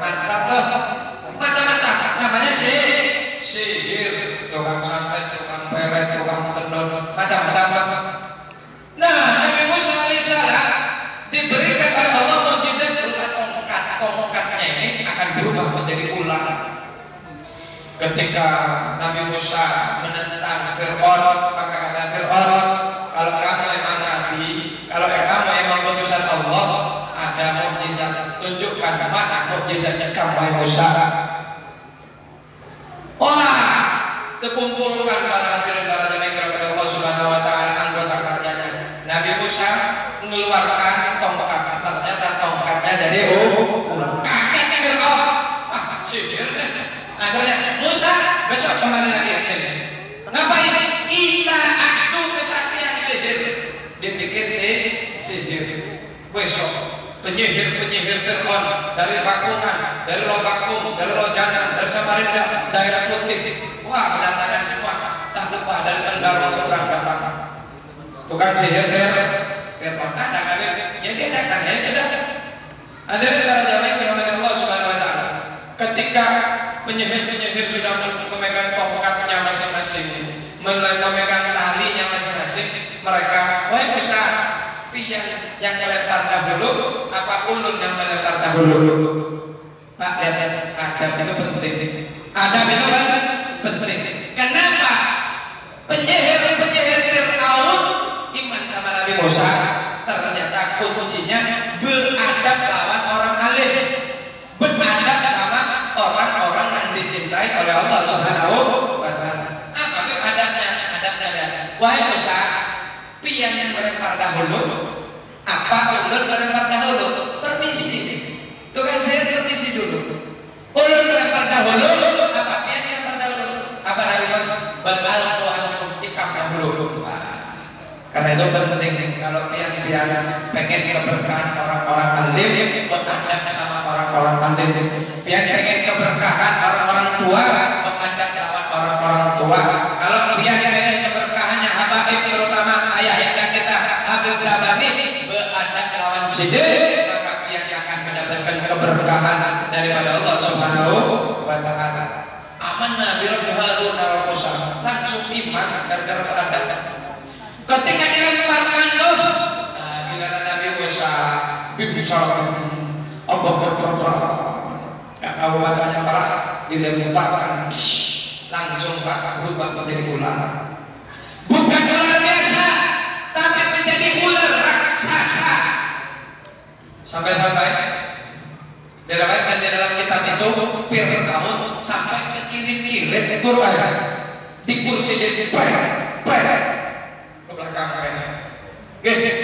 Mantap loh. Macam-macam. Namanya sihir. Tukang santet, tukang peret, tukang tenun, macam-macam. Nah, Nabi Musa alaihissalam diberikan oleh Allah mukjizat berupa tongkat. Tongkatnya ini akan berubah menjadi ular. Ketika Nabi Musa menentang Fir'aun, maka kata Fir'aun, kalau kamu emang nabi, kalau kamu emang utusan Allah, ada mukjizat, tunjukkan mana mukjizatnya kamu Musa. Wah, terkumpulkan para hadirin para jemaah kepada Allah Subhanahu wa taala anggota kerajaan. Nabi Musa mengeluarkan tongkat, ternyata tongkatnya jadi kaget Fir'aun. Wah, sihir. Akhirnya Musa besok kembali lagi ke sini. Ngapain? Kita adu kesaktian sihir. Dipikir sihir. Besok penyihir Fir'aun dari Bakungan, dari Lobakum, dari Lojanan, dari Samarinda, daerah Putih. Wah, mendatangkan semua. Tak lupa dari Tenggarong seberang datang. Tukang sihir Fir'aun ada kami. Ya dia datang ya sudah. Ada para jamaah yang Allah Subhanahu wa taala. Ketika penyihir sudah memegang tongkatnya masing-masing, memegang talinya masing-masing, mereka, wah bisa pian yang melempar dahulu, apa ulun yang melempar dahulu? Pak, lihat adab itu penting. Adab itu penting. Kenapa penyihir Fir'aun iman sama Nabi Musa? Ternyata kuncinya pengen keberkahan orang-orang alim, beradab sama orang-orang alim. Pian pengen keberkahan orang-orang tua, beradab lawan orang-orang tua. Kalau pian pengen keberkahannya habaib, terutama ayah yang kita Habib Zabani, beradab lawan siddiq, maka pian akan mendapatkan keberkahan daripada Allah Subhanahu wa taala. Amanna bi rabbil Harun wa Musa, langsung iman gara-gara beradab. Ketika dilemparkan loh, bila Nabi Musa bin Abu Bakar yang tahu bacanya parah, dilemparkan langsung berubah menjadi ular. Bukan ular biasa, tapi menjadi ular raksasa. Sampai-sampai diriwayatkan di dalam kitab itu Fir'aun sampai kecil-kecil Quran di kursi jadi pret ke belakang mereka.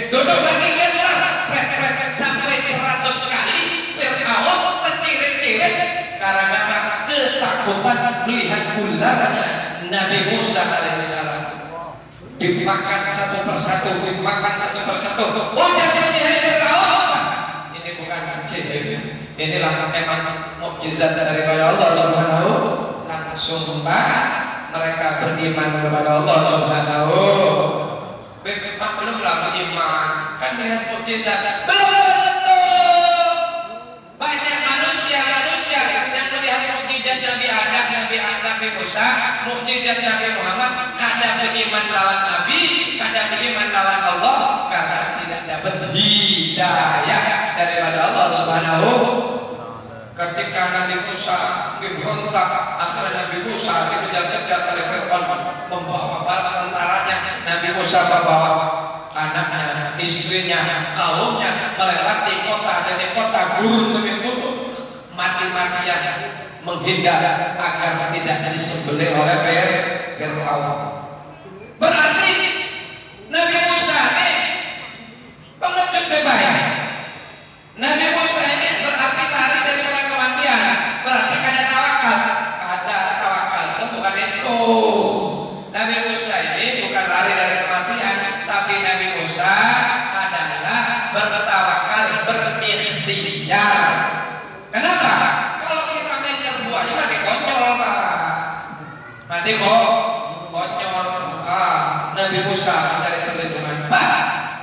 Duduk lagi dia pret sampai 100 kali Fir'aun tercirit-cirit karena ketakutan melihat ularnya Nabi Musa alaihissalam. Dimakan satu persatu. Oh jadi Fir'aun. Ini bukan ciri. Inilah memang mukjizat daripada Allah Subhanahu. Langsung mereka beriman kepada Allah Subhanahu. Belumlah beriman, kan melihat mukjizat. Belum tentu. Banyak manusia yang melihat mukjizat Nabi Adam, Nabi Musa, mukjizat Nabi Muhammad, kadang beriman lawan Nabi, kadang beriman lawan Allah, karena tidak dapat hidayah daripada Allah Subhanahu. Ketika Nabi Musa berontak, akhirnya Nabi Musa dikejar-kejar oleh Fir'aun, membawa bala tentaranya. Nabi Musa membawa anaknya, istrinya, kaumnya melewati kota demi kota, gurun demi gurun, mati-matian menghindar agar tidak disembelih oleh Fir'aun. Berarti Nabi Musa ini pengecut bebas. Nabi Musa ini berarti lari dari kematian, berarti kada tawakal, bukan itu. Nabi Musa ini bukan lari dari kematian, tapi Nabi Musa adalah bertawakal, berikhtiar. Kenapa? Kalau kita mencer buahnya mati konyol, Pak. Mati konyol. Nabi Musa mencari perlindungan, Pak.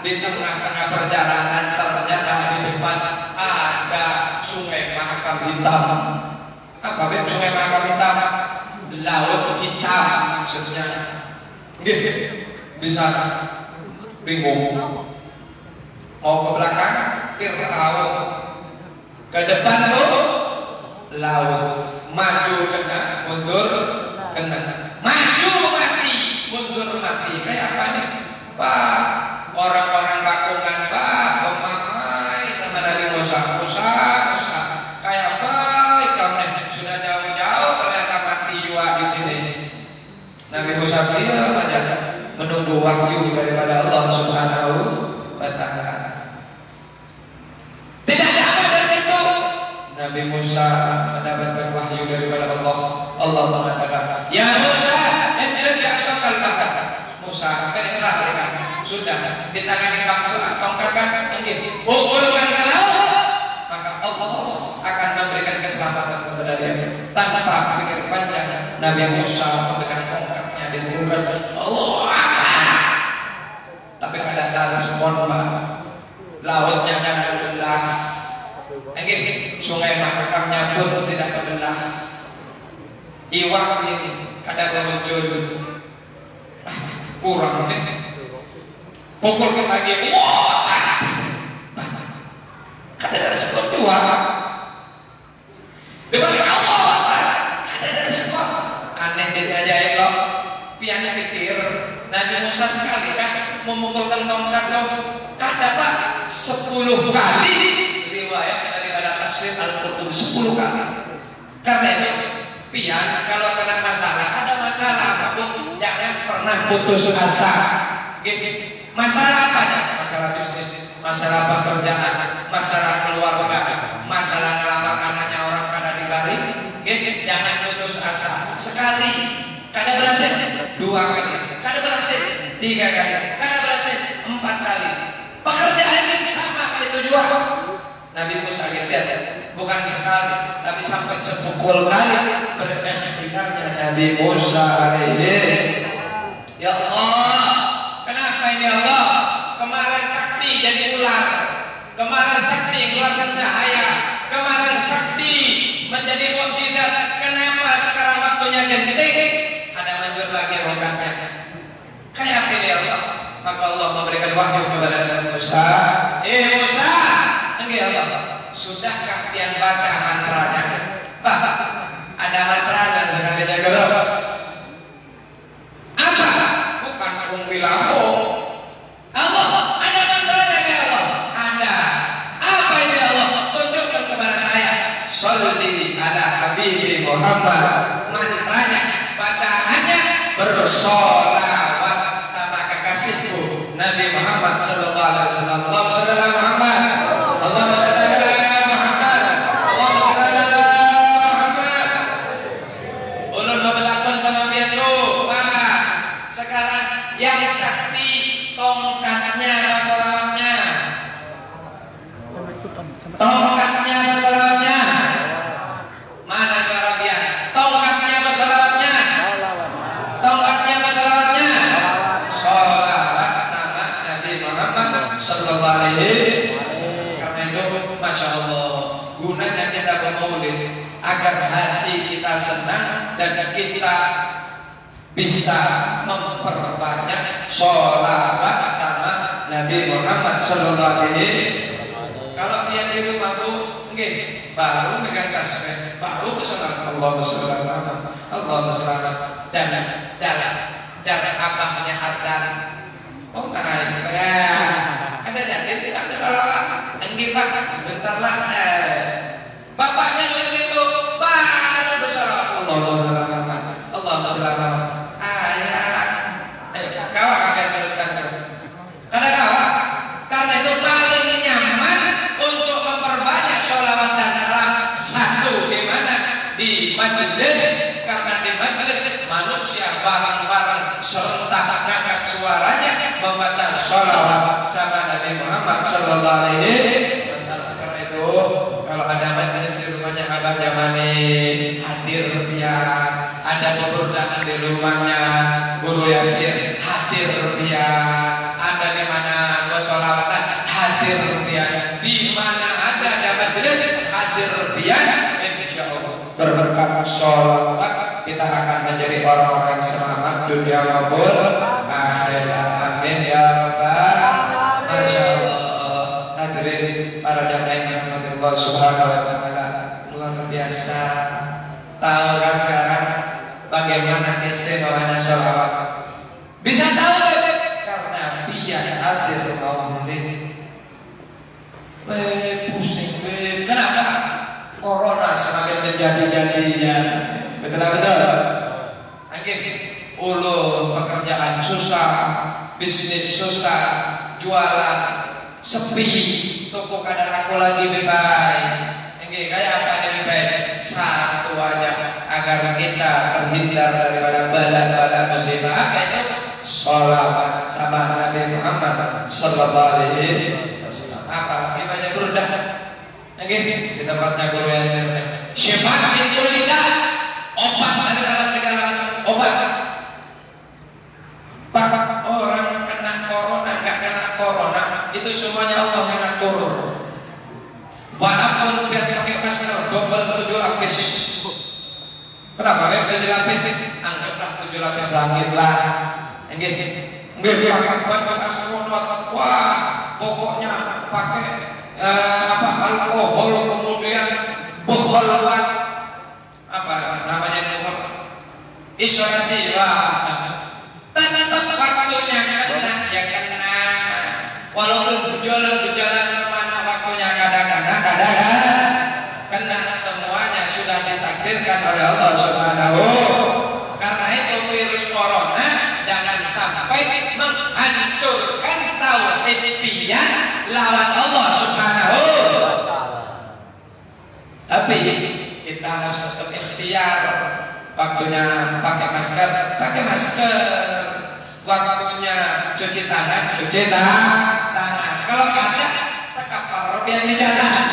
Di tengah-tengah perjalanan ternyata di depan ada sungai Mahakam Hitam. Apa beb sungai Mahakam Hitam? Laut hitam maksudnya. Di sana bingung. Mau ke belakang Fir'aun, ke depan tuh laut. Maju kena, mundur kena. Maju mati, mundur mati. Kayak apa nih, Pak? Orang-orang bakungan, Pak, pemamai sama Nabi Musa. Kayak baik kamu sudah jauh-jauh ternyata mati juga di sini. Nabi Musa diam aja menunggu wahyu daripada Allah Subhanahu wa taala. Tidak lama dari situ Nabi Musa mendapatkan wahyu daripada Allah. Allah mengatakan, "Ya Musa, idrib bi'asakal bahr." Musa, sudah ditangani tongkatkan, pukulkan ke laut, maka Allah akan memberikan keselamatan kepada dia. Tanpa pikir panjang, Nabi Musa memegang tongkatnya, dipukulkan, Allah Akbar. Tapi ada respon, Pak. Lautnya kan terbelah, sungai Mahakamnya pun tidak terbelah. Iwak ini kadang muncul, kurang pukulkan lagi, wah, kadang ada respon dua. Dibagi Allah, kadang ada respon. Aneh dia ajaib loh. Piannya pikir Nabi Musa sekali kan memukulkan tongkat tuh, kata Pak 10 kali. Riwayat daripada tafsir Al-Qurtubi 10 kali. Karena itu pian kalau kena masalah, ada masalah apapun jangan pernah putus asa. Masalah apa aja? Masalah bisnis, masalah pekerjaan, masalah keluarga, masalah ngelamar anaknya orang kada dibalik. Jangan putus asa. Sekali kada berhasil, 2 kali, kada berhasil 3 kali, kada berhasil 4 kali. Pekerjaan ini lihat, bukan sekali, tapi sampai 10 kali berikhtiarnya Nabi Musa alaihi. Ya Allah, kenapa ini Allah? Kemarin sakti jadi ular, kemarin sakti keluarkan cahaya, kemarin sakti menjadi mukjizat. Kenapa sekarang waktunya genting? Ada manjur lagi rokannya. Kayak ini Allah. Maka Allah memberikan wahyu kepada Nabi Musa. Musa, enggak Allah. Sudahkah pian baca mantranya? Pak, ada mantranya sekali jaga. Apa? Bukan kung bilang Allah, ada mantranya ya Allah? Ada. Apa itu ya Allah? Tunjukkan kepada saya. Sholli ala Habibi Muhammad. Mantranya, bacaannya bersolawat sama kekasihku Nabi Muhammad sallallahu alaihi wasallam. Allahumma shalli ala Muhammad. Allahumma shalli ala Muhammad. Allahumma shalli ala Muhammad. Ulun mabelakon sama pian lu. Wah, sekarang yang sakti tongkatnya masalahnya. Tongkatnya masalahnya. Mana suara pian? Tongkatnya masalahnya. Tongkatnya masalahnya. Sholawat sama Nabi Muhammad sallallahu alaihi wasallam. Karena itu masya Allah, gunanya kita bermaulid agar hati kita senang dan kita bisa memperbanyak sholawat sama Nabi Muhammad sallallahu alaihi wasallam. Kalau dia di rumahku, nggih, baru megang tasbih, baru bersolawat Allahumma sholli ala Muhammad, Allahumma sholli ala dan abahnya Ardan. Oh, naik ya. Ada jadi tidak bersolawat. Nggih Pak, sebentar lah. Bapaknya itu baru bersolawat Allahumma sholli ala Muhammad, Allahumma sholli ala Muhammad. Ayo, kawak akan teruskan. Karena itu paling nyaman untuk memperbanyak sholawat dan salam. Satu, di mana? Di majelis. Karena di majelis manusia bareng-bareng serentak ngangkat suaranya membaca sholawat sama Nabi Muhammad sallallahu alaihi wasallam. Karena itu kalau ada majelis di rumahnya Abah Jamani hadir pian, ada peburdahan di rumahnya Guru Yasir hadir pian, ada di mana sholawatan hadir pian, di mana ada majelis hadir pian. Insyaallah berberkat sholawat kita akan menjadi orang-orang selamat dunia maupun akhirat. Amin ya rabbal alamin. Masyaallah. Hadirin para jamaah yang dirahmati Allah Subhanahu wa taala, luar biasa. Tahu kan sekarang bagaimana istimewanya sholawat? Bisa tahu karena biar hadir maulid. Pusing. Kenapa? Corona semakin menjadi-jadinya. Betul-betul. Akhir ulun pekerjaan susah, bisnis susah, jualan sepi, toko kadang aku lagi bebas. Ini kayak apa yang baik? Satu aja agar kita terhindar daripada bala-bala musibah. Apa itu? Sholawat sama Nabi Muhammad sallallahu alaihi wasallam. Apa? Ibadah burdah. Oke, di tempatnya Guru Yasir. Syifa min kullidah, obat adalah segala macam obat. Pak, orang kena corona, enggak kena corona, itu semuanya Allah yang atur. Walaupun biar pakai masker double 7 lapis. Kenapa? 7 lapis sih? Anggaplah 7 lapis langit lah. Enggak pakai astronot. Wah, pokoknya pakai alkohol, kemudian bekhalat apa namanya bekal isolasi tetap waktunya kena ya kena, walaupun berjalan kemana waktunya kadang-kadang kena. Semuanya sudah ditakdirkan oleh Allah Subhanahu. Karena itu virus corona jangan sampai menghancurkan tauhid pian lawan Allah Subhanahu. Tapi kita harus tetap ikhtiar. Waktunya pakai masker, waktunya cuci tangan, cuci tangan. Kalau ada tekapar biar di jalan.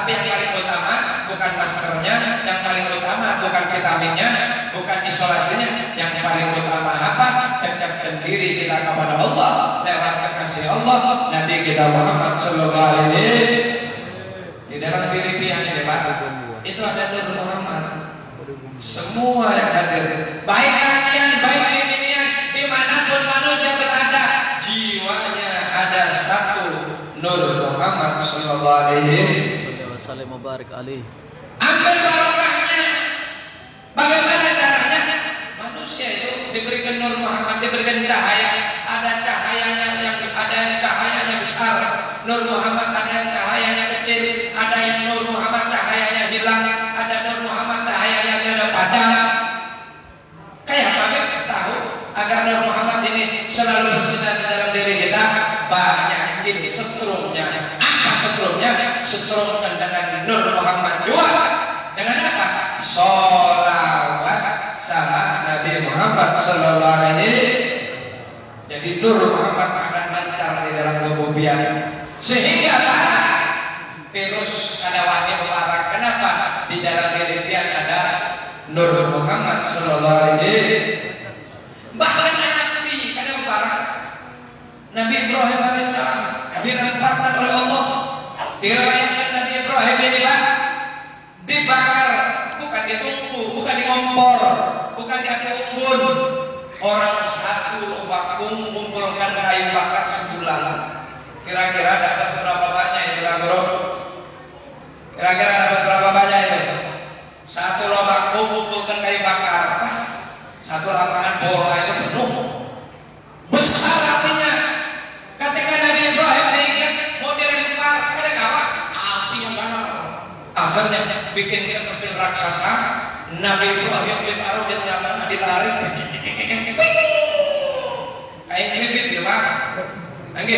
Tapi yang paling utama bukan maskernya, yang paling utama bukan vitaminnya, bukan isolasinya. Yang paling utama apa? Dekatkan diri kita kepada Allah lewat kekasih Allah Nabi kita Muhammad sallallahu alaihi wasallam. Di dalam diri pian ini Pak, itu ada Nur Muhammad. Semua yang hadir, baik kalian, baik kalian, dimanapun manusia berada, jiwanya ada satu Nur Muhammad sallallahu alaihi wasallam. Mubarak alaihi. Ambil barokahnya. Bagaimana caranya? Manusia itu diberikan Nur Muhammad, diberikan cahaya. Ada cahayanya yang ada yang cahayanya besar. Nur Muhammad ada yang cahayanya kecil. Ada yang Nur Muhammad cahayanya hilang. Ada Nur Muhammad cahayanya tidak padam. Kayak apa? Tahu agar Nur Muhammad ini selalu bersinar di dalam diri kita. Banyak ini setrumnya. Apa setrumnya? Setrumkan dengan Nur Muhammad juga. Dengan apa? Sholawat sama Nabi Muhammad sallallahu alaihi wasallam. Jadi Nur Muhammad akan mancar di dalam tubuh pian. Sehingga virus kadawati mubarak. Kenapa? Di dalam diri pian ada Nur Muhammad sallallahu alaihi wasallam. Bahkan api kadang mubarak. Nabi Ibrahim alaihissalam dilemparkan oleh Allah. Diriwayatkan Nabi Ibrahim ini Pak dibakar, bukan ditunggu, bukan dikompor, bukan diapi unggun. Orang satu vakum mengumpulkan kayu bakar sebulan. Kira-kira dapat seberapa banyak itu Bro? Kira-kira dapat berapa banyak itu? Satu vakum mengumpulkan kayu bakar. Satu lapangan bola itu penuh. Besar apinya. Ketika Nabi Ibrahim diingat mau dilempar, ada apa? Api yang ganas. Akhirnya bikin ketepil raksasa. Nabi Ibrahim ditaruh di tengah-tengah, ditarik, kayak kripit ya Pak. Oke,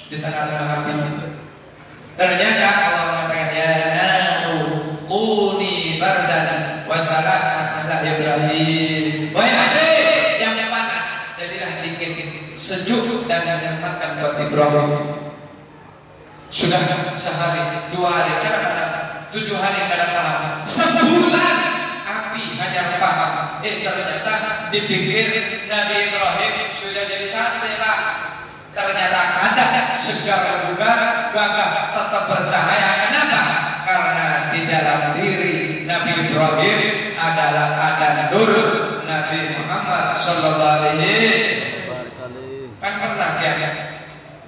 di tengah-tengah api. Ternyata Allah mengatakan ya naru quni bardan wa salaman ala Ibrahim. Wahai api yang panas, jadilah dingin, sejuk dan menyenangkan buat Ibrahim. Sudah sehari, 2 hari, kadang-kadang 7 hari, kadang-kadang sebulan api hanya paham. Ternyata dipikir Nabi Ibrahim sudah jadi sate Pak. Ternyata ada segar bugar, gagah, tetap bercahaya. Kenapa? Karena di dalam diri Nabi Ibrahim adalah ada nur Nabi Muhammad sallallahu alaihi wasallam. Kan pernah ya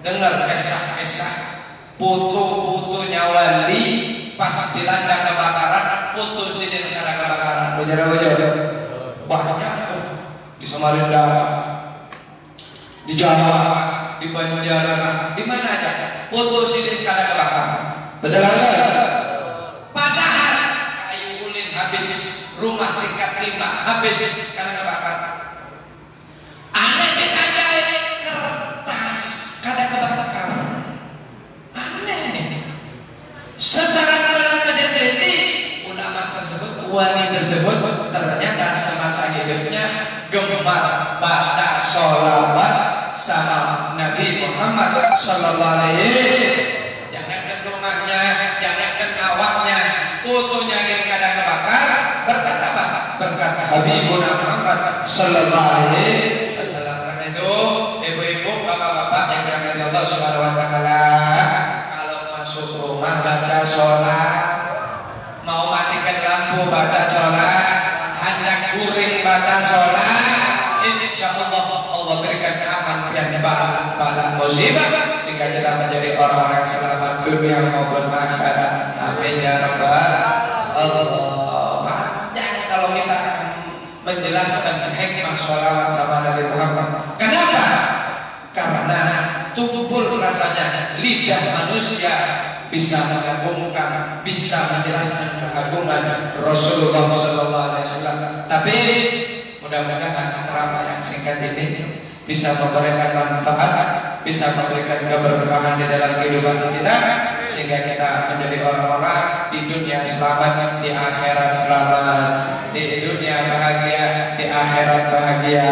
dengar kisah-kisah putu-putunya wali pas dilanda kebakaran, putu sidin karena kebakaran. Bujara-bujara banyak tuh di Samarinda, di Jawa, di Banjar, di mana aja putu sidin karena kebakaran. Betul enggak? Padahal kayu ulin habis, rumah tingkat 5 habis karena kebakaran. Aneh aja kertas karena kebakaran. Aneh. Secara teliti ulama tersebut, wali tersebut ternyata semasa hidupnya gemar baca sholawat sama Nabi Muhammad sallallahu alaihi wasallam. Jangankan rumahnya, jangankan awaknya, putunya yang kadang kebakar. Berkat apa? Berkat Habibuna Muhammad sallallahu alaihi wasallam. Karena itu, ibu-ibu, bapak-bapak yang dirahmati Allah Subhanahu wa taala, masuk rumah baca sholat, mau matikan lampu baca sholat, hendak guring baca sholat, insya Allah Allah berikan aman dan bala musibah sehingga kita menjadi orang-orang selamat dunia maupun akhirat. Amin ya rabbal alamin. Jangan kalau kita menjelaskan hikmah sholawat sama Nabi Muhammad. Kenapa? Karena tumpul rasanya lidah manusia bisa mengagungkan, bisa menjelaskan keagungan Rasulullah sallallahu alaihi wasallam. Tapi mudah-mudahan ceramah yang singkat ini bisa memberikan manfaat, bisa memberikan keberkahan di dalam kehidupan kita, sehingga kita menjadi orang-orang di dunia selamat, di akhirat selamat, di dunia bahagia, di akhirat bahagia,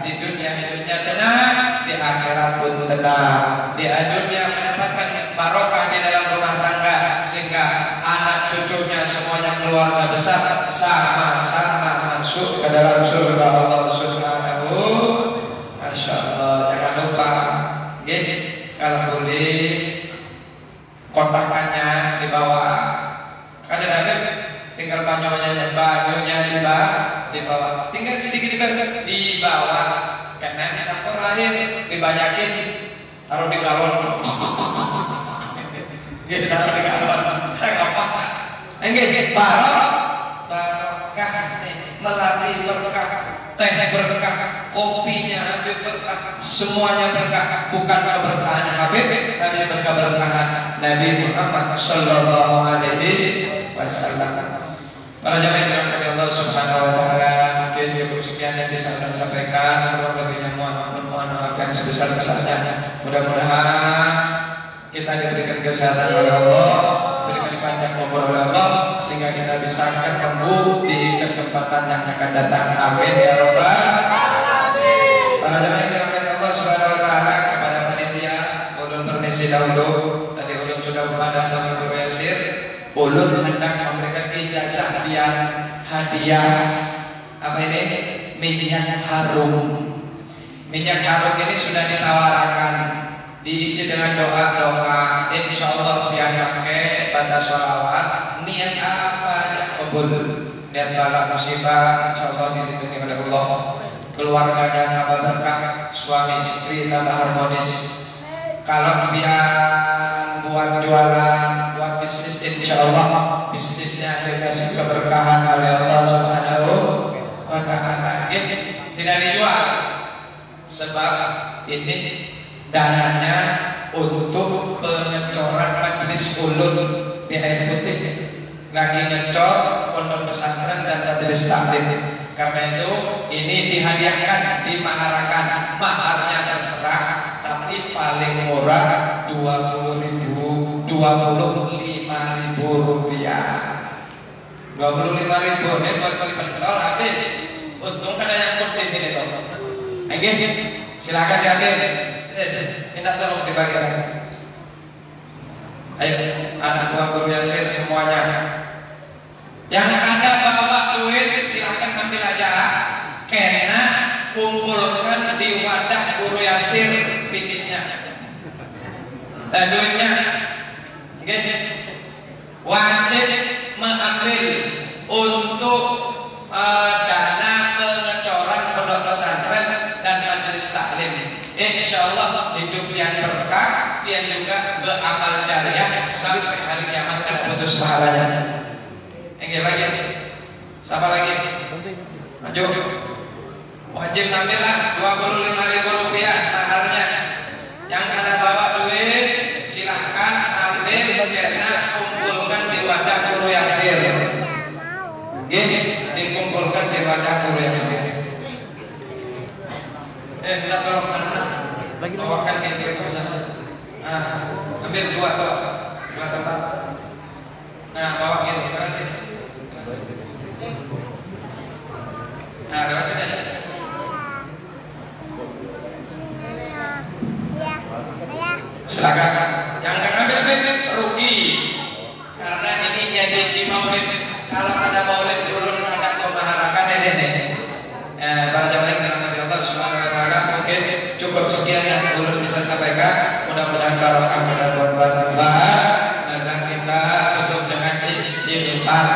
di dunia hidupnya tenang, di akhirat pun tenang, di dunia mendapatkan barokah di dalam rumah tangga semuanya keluarga besar sama-sama masuk ke dalam surga Allah Subhanahu. Masya Allah. Jangan lupa, gini, kalau boleh kotakannya dibawa. Kan ada tinggal banyunya dibawa. Tinggal sedikit dibawa. Karena dicampur air, dibanyakin, taruh di galon. Gitu, taruh di galon. Enggak, barokah nih, melati berkah, teh berkah, kopinya Habib berkah, semuanya berkah. Bukan keberkahan Habib, tapi keberkahan Nabi Muhammad Sallallahu Alaihi Wasallam. Para jamaah yang dirahmati Allah Subhanahu Wa Taala, mungkin cukup sekian yang bisa saya sampaikan. Kurang lebihnya mohon maaf yang sebesar-besarnya. Mudah-mudahan kita diberikan kesehatan oleh Allah, diberikan panjang umur oleh Allah, sehingga kita bisa ketemu di kesempatan yang akan datang. Amin ya Rabbal Alamin. Para jamaah yang dirahmati Allah Subhanahu Wa Taala, kepada panitia ulun permisi dahulu. Tadi ulun sudah berada sama Guru Yasir. Ulun hendak memberikan ijazah dan hadiah. Apa ini? Minyak harum. Minyak harum ini sudah ditawarkan, diisi dengan doa-doa, insya Allah biar pakai baca sholawat, niat apa aja kabul. Niat bala musibah, insya Allah dilindungi oleh Allah. Keluarganya tambah berkah, suami istri tambah harmonis. Kalau biar buat jualan, buat bisnis, insya Allah bisnisnya dikasih keberkahan oleh Allah Subhanahu Wa Taala. Tidak dijual, sebab ini dananya untuk pengecoran majelis ulun di Air Putih. Lagi ngecor pondok pesantren dan majelis taklim. Karena itu ini dihadiahkan, dimaharakan. Maharnya terserah, tapi paling murah 25.000 rupiah. 25.000 ini buat beli pentol habis. Untung kan ada yang ikut di sini toh. Oke, silakan diambil. Minta tolong dibagikan. Ayo, anak buah Guru Yasir semuanya. Yang ada bawa duit silakan ambil aja. Kena kumpulkan di wadah Guru Yasir pikisnya. Duitnya, oke, wajib mengambil untuk dana pengecoran pondok pesantren dan majelis taklim. Insya Allah hidup yang berkah, dia juga beramal jariah sampai hari kiamat tidak putus pahalanya. Yang lagi, siapa lagi? Maju. Wajib ambillah 25.000 rupiah maharnya. Yang ada bawa duit silahkan ambil, karena kumpulkan di wadah Guru Yasir. Dikumpulkan di wadah Guru Yasir. Minta tolong anak bawakan ke sana. Ambil dua tempat. Nah, bawa gini, terima kasih. Nah, terima kasih aja. Silakan. Yang nggak ambil rugi, karena ini edisi maulid. Kalau ada maulid turun ada pemaharakan ini. Para jamaah yang dirahmati Allah Subhanahu Wa Taala, mungkin cukup sekian yang ulun bisa sampaikan. Mudah-mudahan barokah, mudah-mudahan bermanfaat. Dan kita tutup dengan istighfar.